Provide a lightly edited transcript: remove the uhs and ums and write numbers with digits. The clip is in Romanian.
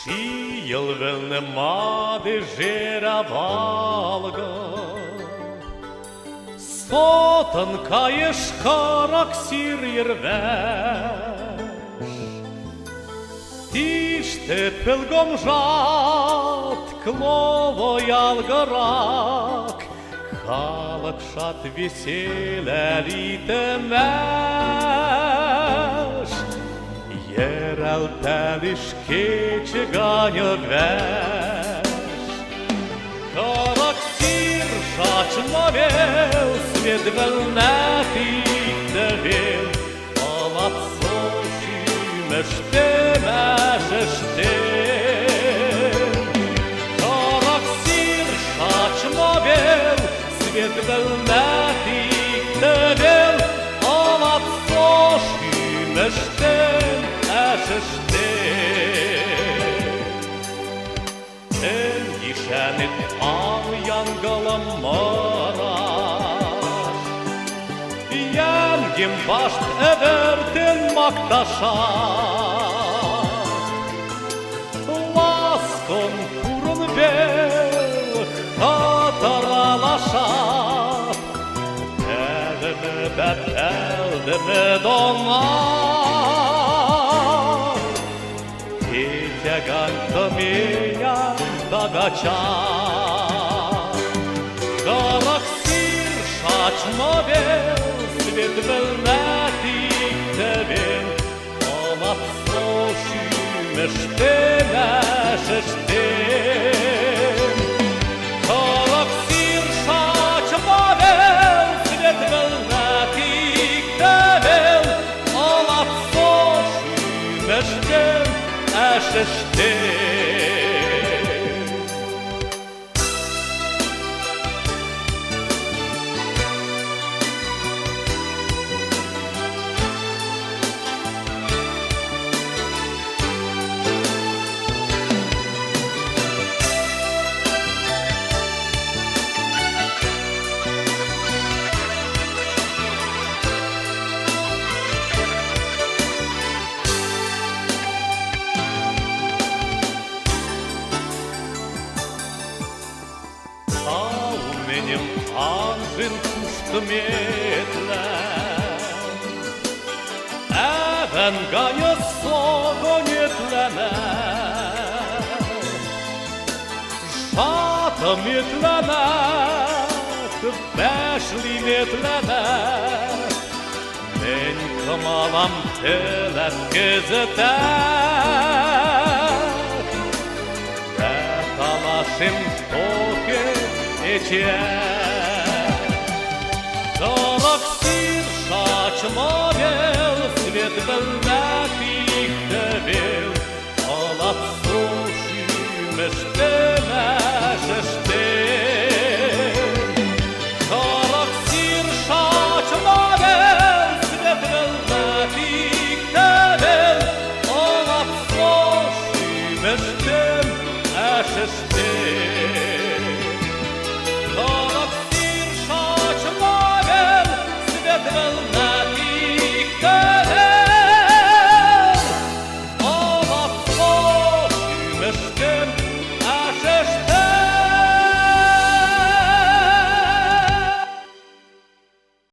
Și el velnema de žera valga, Sotan kaješ karak sirjer veš. Tište pelgom žat, klovo jalgarak, Halak šat vesele lite meš. Yerel pelişke ganjă veš. Karak sir šačma vėl, Svet velnetých devėl, Alat soši mešte mežeštem. Karak sir šačma vėl, Svet velnetých devėl, Alat soši mežtem Sen yişenit ağyan galamaraş, Yengim başt everten maktaşar. Laskon kurun bel kataralaşar, Eldeme donar, Тяганка меня дагача. Karak sir šačma vėl, Svet velnetých devėl, Alat soši mešte mežeštem. Karak sir šačma vėl, Svet velnetých devėl, Alat soši mežtem mežeštem. Benim anjin kushkëmjetlen, Edhe nga një sogon jetlenet, Shatëm jetlenet, Beshlim jetlenet, Men këmalam telet gezetet, Dhe talashim toke e qenë. Karak sir šačma vėl, Svet velnetých devėl, Alat soši mešte mežeštem. Karak sir šačma vėl, Svet velnetých devėl, Alat soši mešte mežeštem.